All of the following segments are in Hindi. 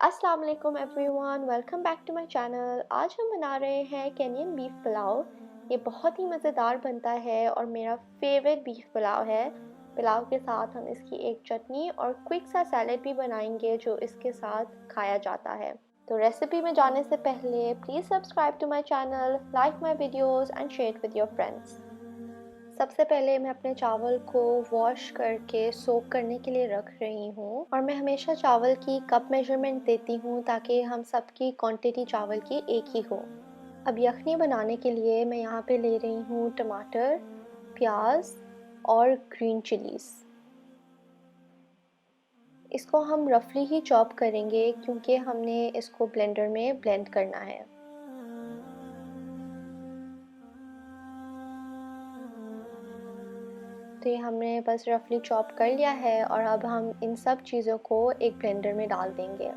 अस्सलाम वालेकुम everyone, welcome back to my channel. आज हम बना रहे हैं केनियन बीफ पुलाव। ये बहुत ही मज़ेदार बनता है और मेरा फेवरेट बीफ पुलाव है। पुलाव के साथ हम इसकी एक चटनी और क्विक सा सैलेड भी बनाएंगे जो इसके साथ खाया जाता है। तो रेसिपी में जाने से पहले please subscribe to my channel, like my videos and share it with your friends. सबसे पहले मैं अपने चावल को वॉश करके सोक करने के लिए रख रही हूँ और मैं हमेशा चावल की कप मेजरमेंट देती हूँ ताकि हम सबकी क्वांटिटी चावल की एक ही हो। अब यखनी बनाने के लिए मैं यहाँ पे ले रही हूँ टमाटर, प्याज और ग्रीन चिलीज़। इसको हम रफली ही चॉप करेंगे क्योंकि हमने इसको ब्लेंडर में ब्लेंड करना है। तो ये हमने बस रफली चॉप कर लिया है और अब हम इन सब चीज़ों को एक ब्लेंडर में डाल देंगे।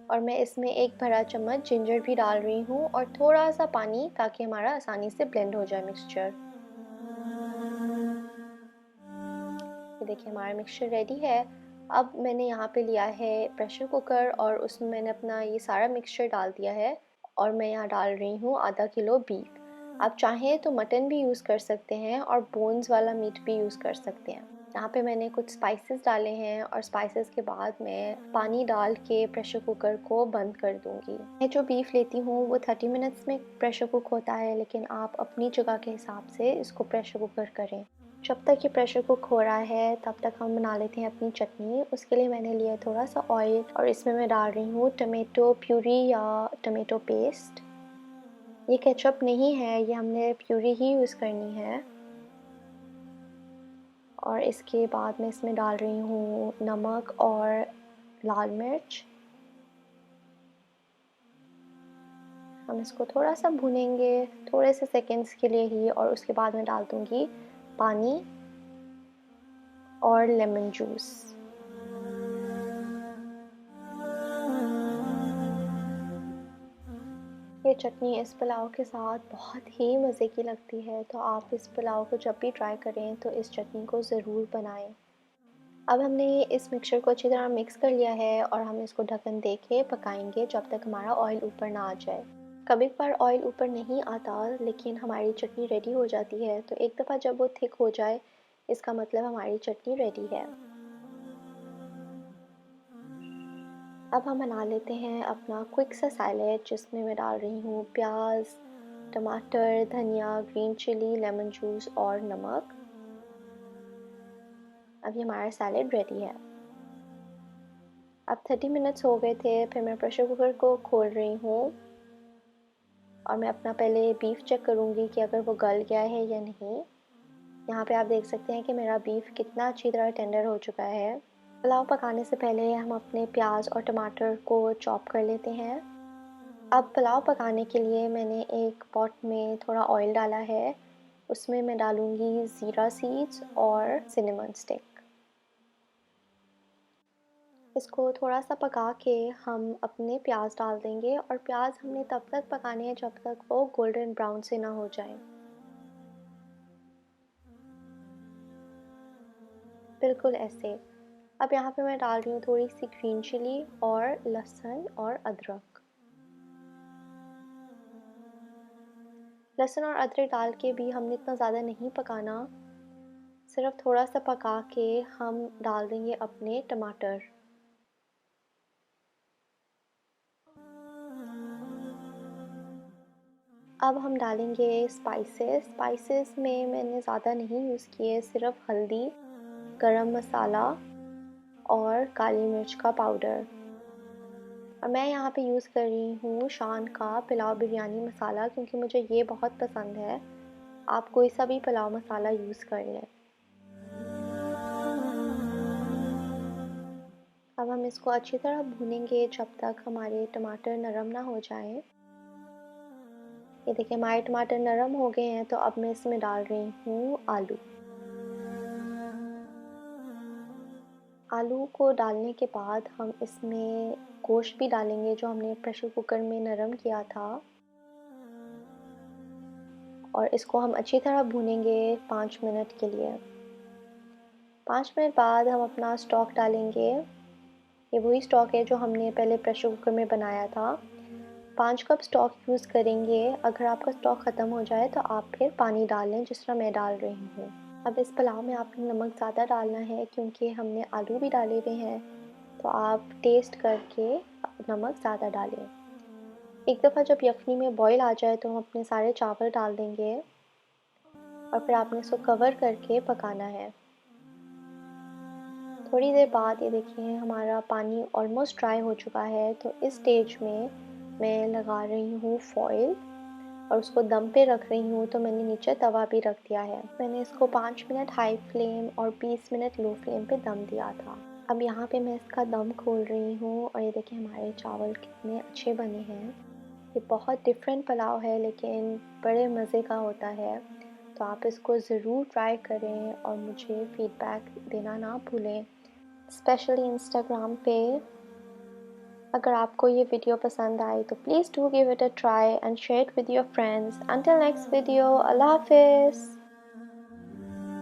और मैं इसमें एक बड़ा चम्मच जिंजर भी डाल रही हूँ और थोड़ा सा पानी ताकि हमारा आसानी से ब्लेंड हो जाए मिक्सचर। ये देखिए हमारा मिक्सचर रेडी है। अब मैंने यहाँ पे लिया है प्रेशर कुकर और उसमें मैंने अपना ये सारा मिक्सचर डाल दिया है और मैं यहाँ डाल रही हूँ आधा किलो बीफ। आप चाहें तो मटन भी यूज़ कर सकते हैं और बोन्स वाला मीट भी यूज़ कर सकते हैं। यहाँ पे मैंने कुछ स्पाइसेस डाले हैं और स्पाइसेस के बाद मैं पानी डाल के प्रेशर कुकर को बंद कर दूँगी। मैं जो बीफ लेती हूँ वो 30 मिनट्स में प्रेशर कुक होता है, लेकिन आप अपनी जगह के हिसाब से इसको प्रेशर कुकर करें। जब तक ये प्रेशर कुक हो रहा है तब तक हम बना लेते हैं अपनी चटनी। उसके लिए मैंने लिया थोड़ा सा ऑयल और इसमें मैं डाल रही हूँ टमेटो प्यूरी या टमेटो पेस्ट। ये केचप नहीं है, ये हमने प्यूरी ही यूज़ करनी है। और इसके बाद मैं इसमें डाल रही हूँ नमक और लाल मिर्च। हम इसको थोड़ा सा भूनेंगे थोड़े से सेकंड्स के लिए ही और उसके बाद मैं डाल दूँगी पानी और लेमन जूस। ये चटनी इस पुलाव के साथ बहुत ही मज़े की लगती है, तो आप इस पुलाव को जब भी ट्राई करें तो इस चटनी को ज़रूर बनाएं। अब हमने इस मिक्सचर को अच्छी तरह मिक्स कर लिया है और हम इसको ढक्कन दे के पकाएंगे जब तक हमारा ऑयल ऊपर ना आ जाए। कभी कभार ऑयल ऊपर नहीं आता लेकिन हमारी चटनी रेडी हो जाती है, तो एक दफ़ा जब वो थिक हो जाए इसका मतलब हमारी चटनी रेडी है। अब हम बना लेते हैं अपना क्विक सा सैलेड जिसमें मैं डाल रही हूँ प्याज, टमाटर, धनिया, ग्रीन चिली, लेमन जूस और नमक। अब ये हमारा सैलेड रेडी है। अब 30 मिनट्स हो गए थे, फिर मैं प्रेशर कुकर को खोल रही हूँ और मैं अपना पहले बीफ चेक करूँगी कि अगर वो गल गया है या नहीं। यहाँ पे आप देख सकते हैं कि मेरा बीफ कितना अच्छी तरह टेंडर हो चुका है। पुलाव पकाने से पहले हम अपने प्याज और टमाटर को चॉप कर लेते हैं। अब पुलाव पकाने के लिए मैंने एक पॉट में थोड़ा ऑयल डाला है। उसमें मैं डालूँगी ज़ीरा सीड्स और सिनेमन स्टिक। इसको थोड़ा सा पका के हम अपने प्याज डाल देंगे और प्याज हमने तब तक पकाने हैं जब तक वो गोल्डन ब्राउन से ना हो जाए। बिल्कुल ऐसे। अब यहाँ पे मैं डाल रही हूँ थोड़ी सी ग्रीन चिली और लहसुन और अदरक। लहसुन और अदरक डाल के भी हमने इतना ज़्यादा नहीं पकाना, सिर्फ थोड़ा सा पका के हम डाल देंगे अपने टमाटर। अब हम डालेंगे स्पाइसेस में मैंने ज़्यादा नहीं यूज़ किए, सिर्फ हल्दी, गरम मसाला और काली मिर्च का पाउडर। और मैं यहाँ पे यूज़ कर रही हूँ शान का पुलाव बिरयानी मसाला क्योंकि मुझे ये बहुत पसंद है। आप कोई सा भी पुलाव मसाला यूज़ कर लें। अब हम इसको अच्छी तरह भूनेंगे जब तक हमारे टमाटर नरम ना हो जाएं। ये देखिए हमारे टमाटर नरम हो गए हैं, तो अब मैं इसमें डाल रही हूँ आलू। आलू को डालने के बाद हम इसमें गोश्त भी डालेंगे जो हमने प्रेशर कुकर में नरम किया था और इसको हम अच्छी तरह भूनेंगे 5 मिनट के लिए। 5 मिनट बाद हम अपना स्टॉक डालेंगे ये वही स्टॉक है जो हमने पहले प्रेशर कुकर में बनाया था। 5 कप स्टॉक यूज़ करेंगे। अगर आपका स्टॉक ख़त्म हो जाए तो आप फिर पानी डाल लें, जिस तरह मैं डाल रही हूँ। अब इस पुलाव में आपने नमक ज़्यादा डालना है क्योंकि हमने आलू भी डाले हुए हैं, तो आप टेस्ट करके नमक ज़्यादा डालें। एक दफ़ा जब यखनी में बॉईल आ जाए तो हम अपने सारे चावल डाल देंगे और फिर आपने इसको कवर करके पकाना है। थोड़ी देर बाद ये देखिए हमारा पानी ऑलमोस्ट ड्राई हो चुका है, तो इस स्टेज में मैं लगा रही हूँ फॉइल और उसको दम पे रख रही हूँ। तो मैंने नीचे तवा भी रख दिया है। मैंने इसको 5 मिनट हाई फ्लेम और 20 मिनट लो फ्लेम पे दम दिया था। अब यहाँ पे मैं इसका दम खोल रही हूँ और ये देखिए हमारे चावल कितने अच्छे बने हैं। ये बहुत डिफरेंट पुलाव है लेकिन बड़े मज़े का होता है, तो आप इसको ज़रूर ट्राई करें और मुझे फ़ीडबैक देना ना भूलें, स्पेशली इंस्टाग्राम पे। अगर आपको ये वीडियो पसंद आए तो please do give it a try and share it with your friends. Until next video, अल्लाह हाफिज़।